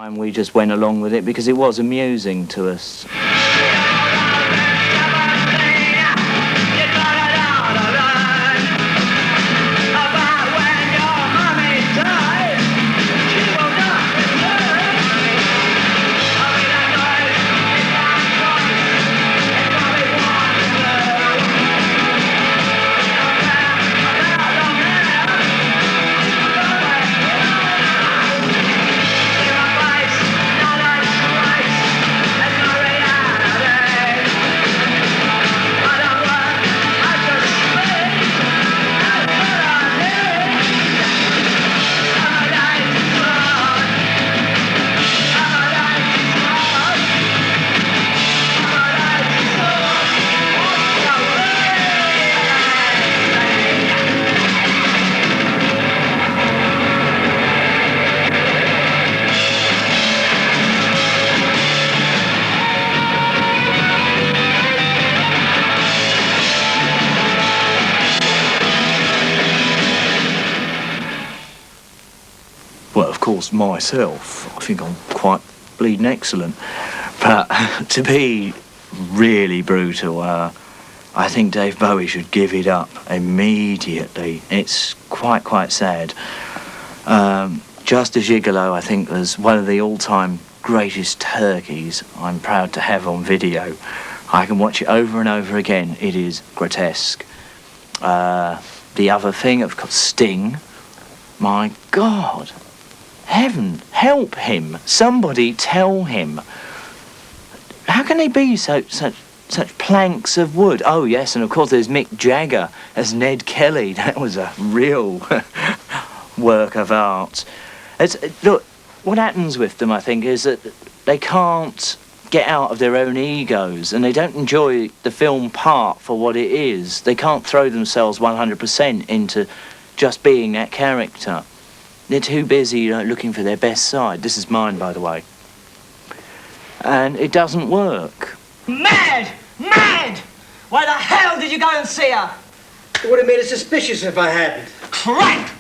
And we just went along with it because it was amusing to us. Well, of course, myself, I think I'm quite bleeding excellent. But to be really brutal, I think Dave Bowie should give it up immediately. It's quite sad. Just a Gigolo, I think, was one of the all-time greatest turkeys I'm proud to have on video. I can watch it over and over again. It is grotesque. The other thing, of course, Sting. My God. Heaven, help him. Somebody tell him. How can they be such planks of wood? Oh, yes, and of course there's Mick Jagger as Ned Kelly. That was a real work of art. Look, what happens with them, I think, is that they can't get out of their own egos and they don't enjoy the film part for what it is. They can't throw themselves 100% into just being that character. They're too busy, looking for their best side. This is mine, by the way. And it doesn't work. Mad! Mad! Why the hell did you go and see her? It would have made us suspicious if I hadn't. Crap!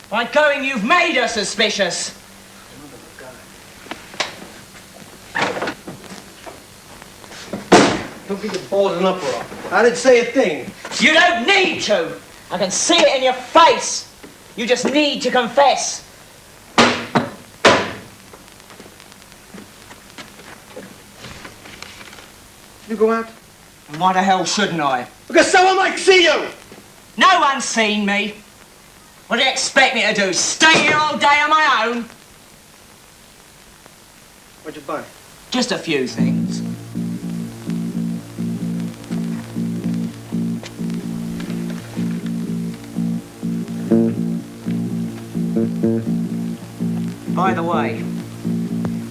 By going, you've made her suspicious. Don't get your balls in an uproar. I didn't say a thing. You don't need to. I can see it in your face. You just need to confess. You go out? And why the hell shouldn't I? Because someone might see you! No one's seen me. What do you expect me to do? Stay here all day on my own? What'd you buy? Just a few things. By the way,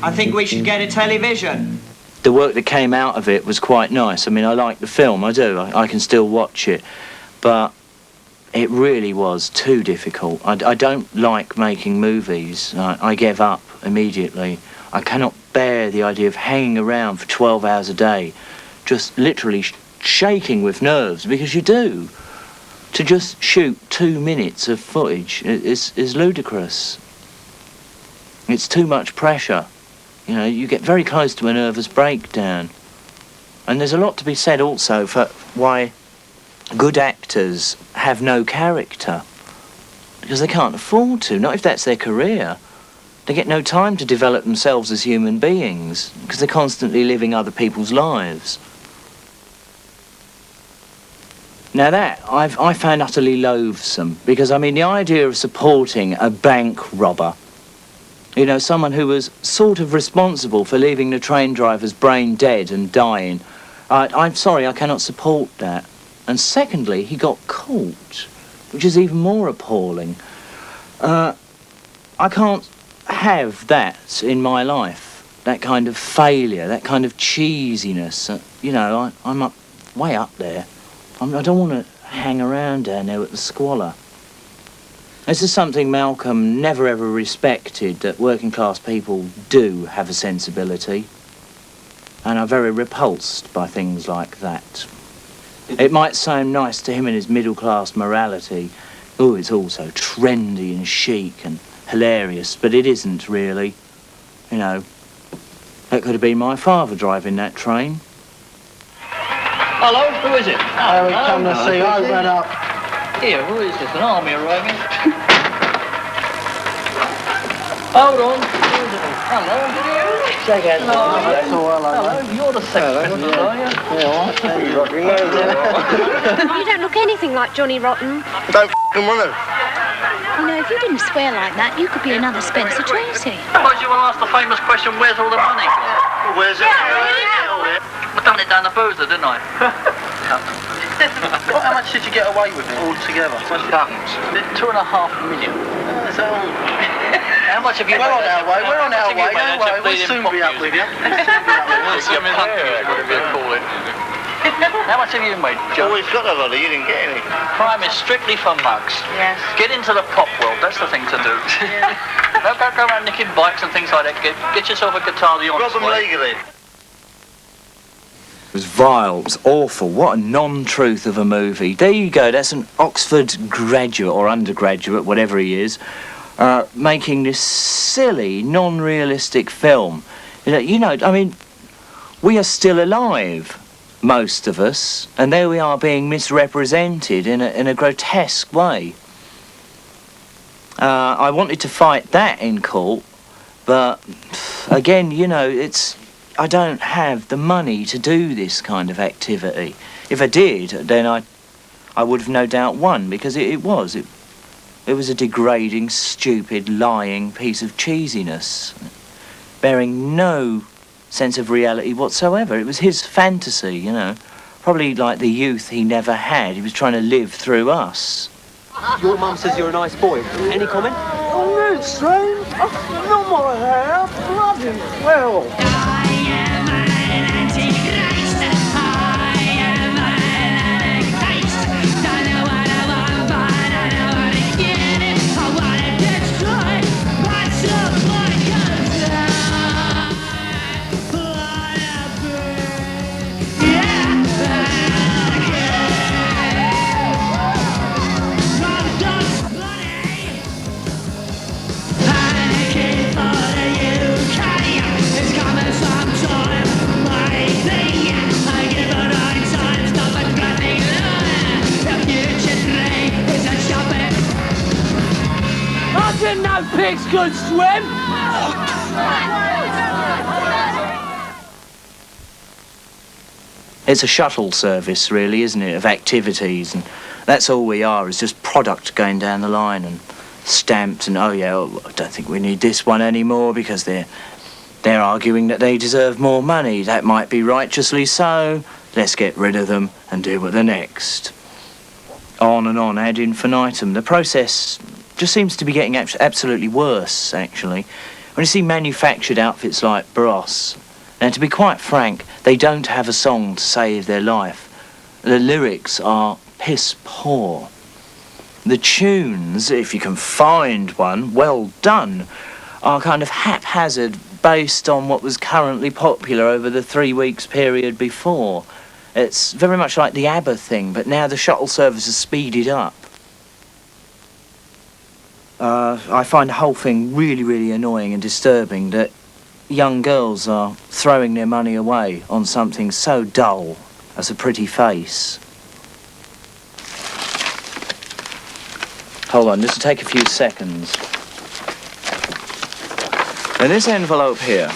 I think we should get a television. The work that came out of it was quite nice. I mean, I like the film, I do. I can still watch it. But it really was too difficult. I don't like making movies. I gave up immediately. I cannot bear the idea of hanging around for 12 hours a day, just literally shaking with nerves, because you do. To just shoot 2 minutes of footage is ludicrous. It's too much pressure. You know, you get very close to a nervous breakdown. And there's a lot to be said also for why good actors have no character. Because they can't afford to, not if that's their career. They get no time to develop themselves as human beings, because they're constantly living other people's lives. Now that, I found utterly loathsome, because, I mean, the idea of supporting a bank robber, you know, someone who was sort of responsible for leaving the train driver's brain dead and dying, I'm sorry, I cannot support that. And secondly, he got caught, which is even more appalling. I can't have that in my life, that kind of failure, that kind of cheesiness. You know, I'm way up there. I don't want to hang around down there with the squalor. This is something Malcolm never ever respected, that working class people do have a sensibility, and are very repulsed by things like that. It might sound nice to him in his middle class morality. Oh, it's all so trendy and chic and hilarious, but it isn't really. You know, that could have been my father driving that train. Hello, who is it? We come to see. Open up. Here, who is this? An army arriving? Hold on. Who is it? Hello. Second. Hello, you're the second, are you? Yeah, all right. You don't look anything like Johnny Rotton. Don't f***ing want to. You know, if you didn't swear like that, you could be another Spencer Tracy. Suppose you want to ask the famous question, where's all the money gone? Where's it? I done it down the boozer, didn't I? Well, how much did you get away with it all together? Tons. 2.5 million. How much have you made? We're on our way, don't worry, we'll soon be up with you. How much have you made, John? Oh, we've got a lot of you didn't get any. Crime is strictly for mugs. Yes. Get into the pop world, that's the thing to do. Don't go around nicking bikes and things like that. Get yourself a guitar the honest Rob them way. legally. It was vile, it was awful. What a non-truth of a movie. There you go, that's an Oxford graduate or undergraduate, whatever he is, making this silly, non-realistic film. You know, I mean, we are still alive, most of us, and there we are being misrepresented in a grotesque way. I wanted to fight that in court, but again, you know, I don't have the money to do this kind of activity. If I did, then I would have no doubt won, because it was a degrading, stupid, lying piece of cheesiness, bearing no sense of reality whatsoever. It was his fantasy, you know, probably like the youth he never had. He was trying to live through us. Your mum says you're a nice boy. Any comment? Oh, no, strange. Oh, not my hair. Bloody hell. I didn't know pigs could swim. It's a shuttle service, really, isn't it, of activities, and that's all we are, is just product going down the line and stamped, and oh yeah, I don't think we need this one anymore because they're arguing that they deserve more money. That might be righteously so. Let's get rid of them and deal with the next. On and on, ad infinitum. The process just seems to be getting absolutely worse, actually. When you see manufactured outfits like Bros, and to be quite frank, they don't have a song to save their life. The lyrics are piss poor. The tunes, if you can find one, well done, are kind of haphazard based on what was currently popular over the 3 weeks period before. It's very much like the ABBA thing, but now the shuttle service is speeded up. I find the whole thing really, really annoying and disturbing that young girls are throwing their money away on something so dull as a pretty face. Hold on, just to take a few seconds. And this envelope here,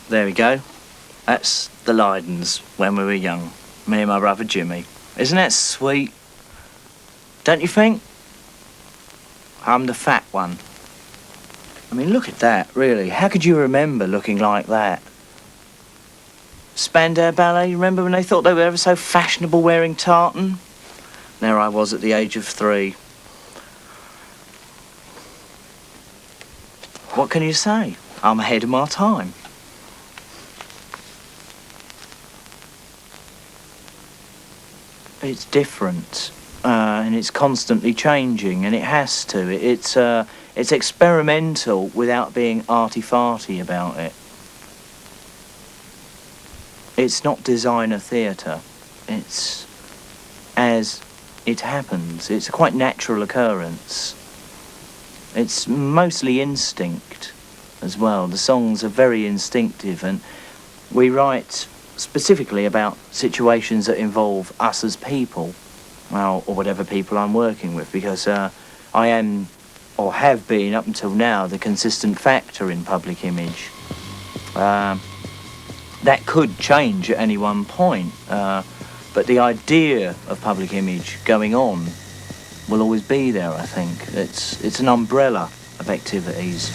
there we go. That's the Lydons when we were young. Me and my brother Jimmy. Isn't that sweet? Don't you think? I'm the fat one. I mean, look at that, really. How could you remember looking like that? Spandau Ballet, remember when they thought they were ever so fashionable wearing tartan? There I was at the age of 3. What can you say? I'm ahead of my time. It's different, and it's constantly changing, and it has to. It's experimental without being arty-farty about it. It's not designer theatre. It's as it happens. It's a quite natural occurrence. It's mostly instinct. as well. The songs are very instinctive, and we write specifically about situations that involve us as people, well, or whatever people I'm working with, because I am, or have been up until now, the consistent factor in public image. That could change at any one point, but the idea of public image going on will always be there, I think. It's an umbrella of activities.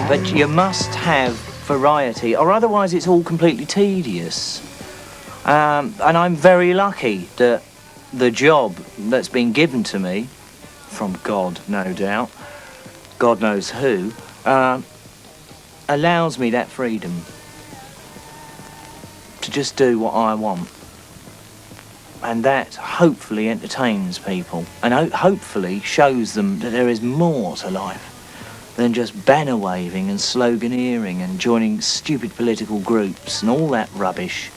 But you must have variety, or otherwise it's all completely tedious. And I'm very lucky that the job that's been given to me, from God, no doubt, God knows who, allows me that freedom to just do what I want. And that hopefully entertains people, and hopefully shows them that there is more to life than just banner waving and sloganeering and joining stupid political groups and all that rubbish.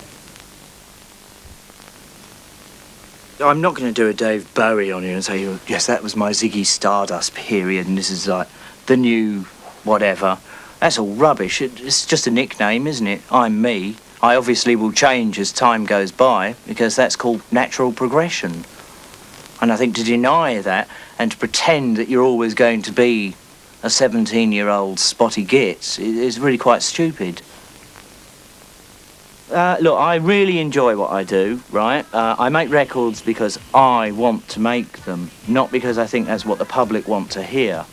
I'm not going to do a Dave Bowie on you and say, yes, that was my Ziggy Stardust period and this is like the new whatever. That's all rubbish. It's just a nickname, isn't it? I'm me. I obviously will change as time goes by because that's called natural progression. And I think to deny that and to pretend that you're always going to be a 17-year-old spotty git is really quite stupid. Look, I really enjoy what I do, right? I make records because I want to make them, not because I think that's what the public want to hear.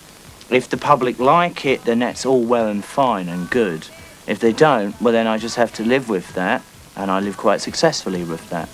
If the public like it, then that's all well and fine and good. If they don't, well then I just have to live with that, and I live quite successfully with that.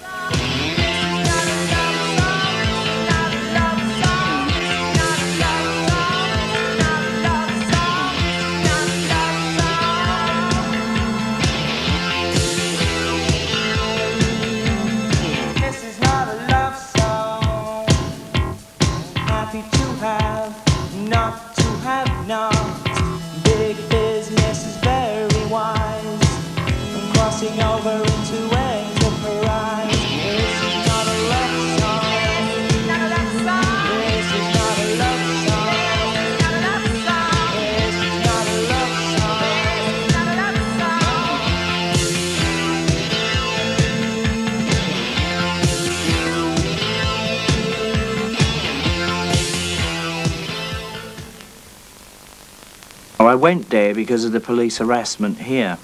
I went there because of the police harassment here.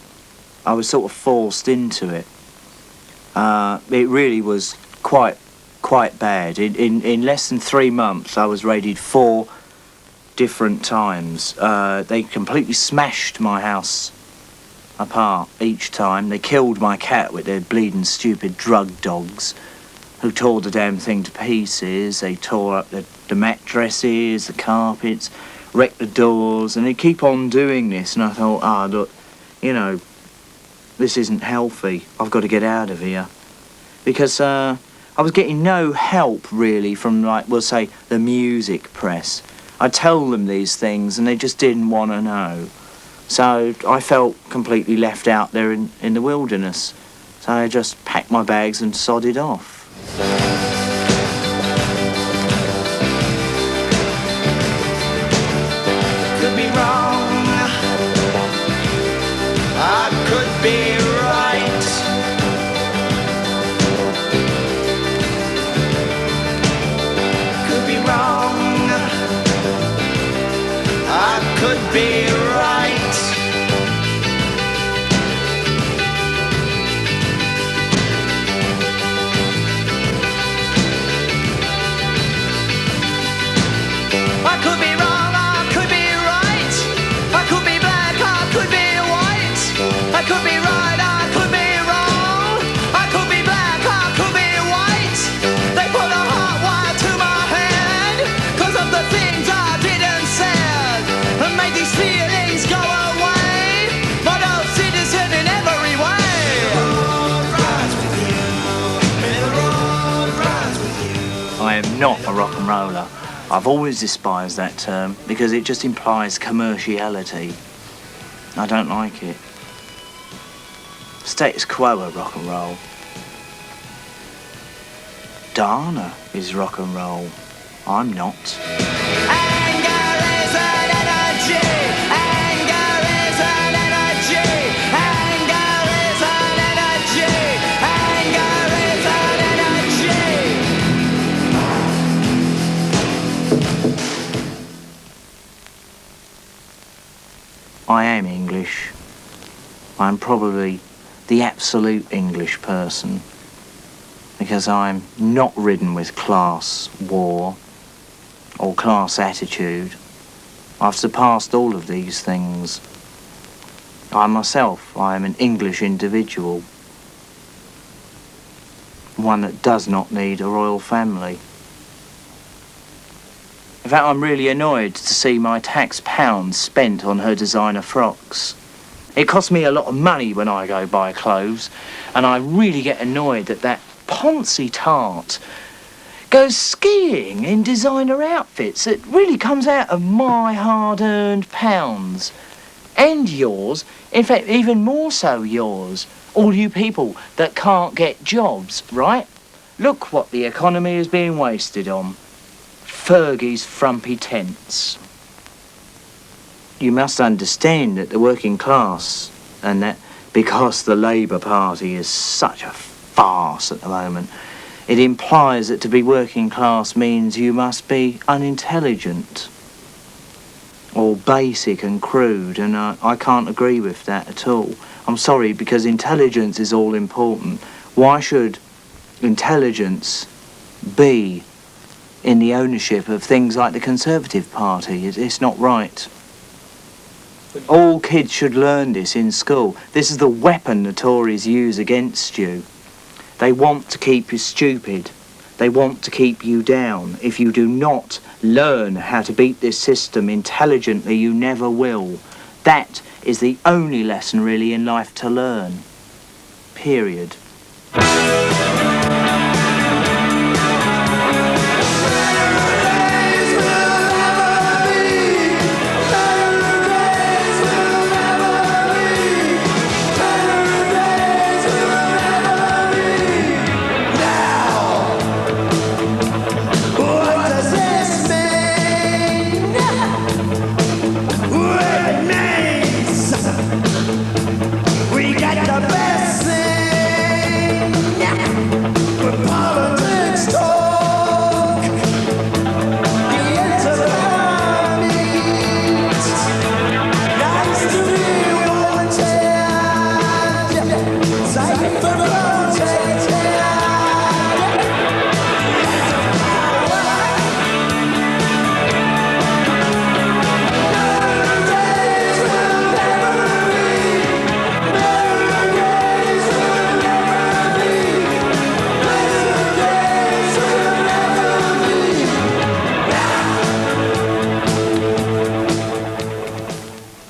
I was sort of forced into it. It really was quite bad. In less than 3 months, I was raided 4 different times. They completely smashed my house apart each time. They killed my cat with their bleeding stupid drug dogs, who tore the damn thing to pieces. They tore up the mattresses, the carpets, wrecked the doors, and they keep on doing this. And I thought, look, you know, this isn't healthy. I've got to get out of here. Because I was getting no help, really, from, like, we'll say, the music press. I tell them these things, and they just didn't want to know. So I felt completely left out there in the wilderness. So I just packed my bags and sodded off. Could be wrong, I could be right. Could be wrong, I could be right. I am not a rock and roller. I've always despised that term because it just implies commerciality. I don't like it. Status quo of rock and roll. Dana is rock and roll. I'm not. I am English. I'm probably the absolute English person because I'm not ridden with class war or class attitude. I've surpassed all of these things. I myself, I am an English individual, one that does not need a royal family. In fact, I'm really annoyed to see my tax pounds spent on her designer frocks. It costs me a lot of money when I go buy clothes, and I really get annoyed that that Poncy tart goes skiing in designer outfits. It really comes out of my hard-earned pounds. And yours, in fact, even more so yours. All you people that can't get jobs, right? Look what the economy is being wasted on. Fergie's frumpy tents. You must understand that the working class, and that because the Labour Party is such a farce at the moment, it implies that to be working class means you must be unintelligent or basic and crude, and I can't agree with that at all. I'm sorry, because intelligence is all important. Why should intelligence be in the ownership of things like the Conservative Party? It's not right. All kids should learn this in school. This is the weapon the Tories use against you. They want to keep you stupid. They want to keep you down. If you do not learn how to beat this system intelligently, you never will. That is the only lesson really in life to learn. Period.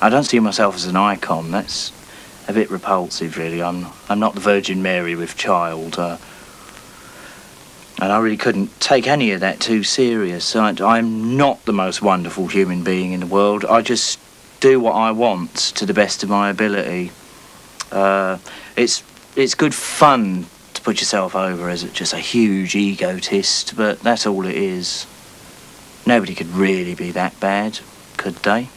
I don't see myself as an icon. That's a bit repulsive, really. I'm not the Virgin Mary with child, and I really couldn't take any of that too serious. I'm not the most wonderful human being in the world. I just do what I want to the best of my ability. It's good fun to put yourself over as just a huge egotist, but that's all it is. Nobody could really be that bad, could they?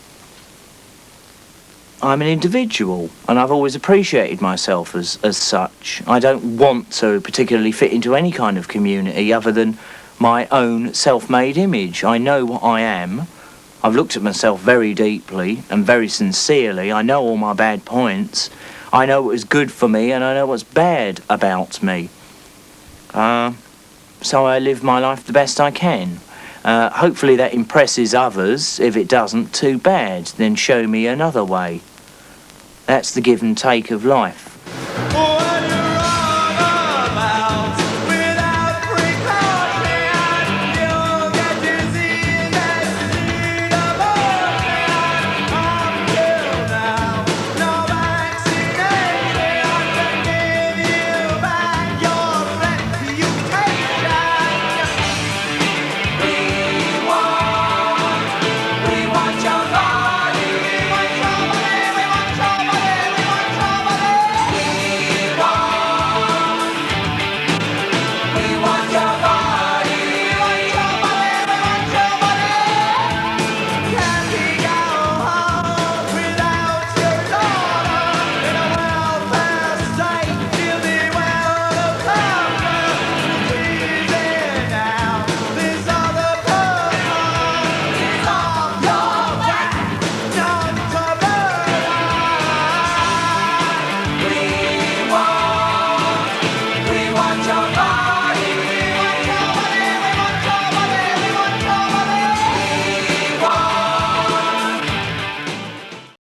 I'm an individual, and I've always appreciated myself as such. I don't want to particularly fit into any kind of community other than my own self-made image. I know what I am. I've looked at myself very deeply and very sincerely. I know all my bad points. I know what is good for me, and I know what's bad about me. So I live my life the best I can. Hopefully that impresses others. If it doesn't, too bad. Then show me another way. That's the give and take of life.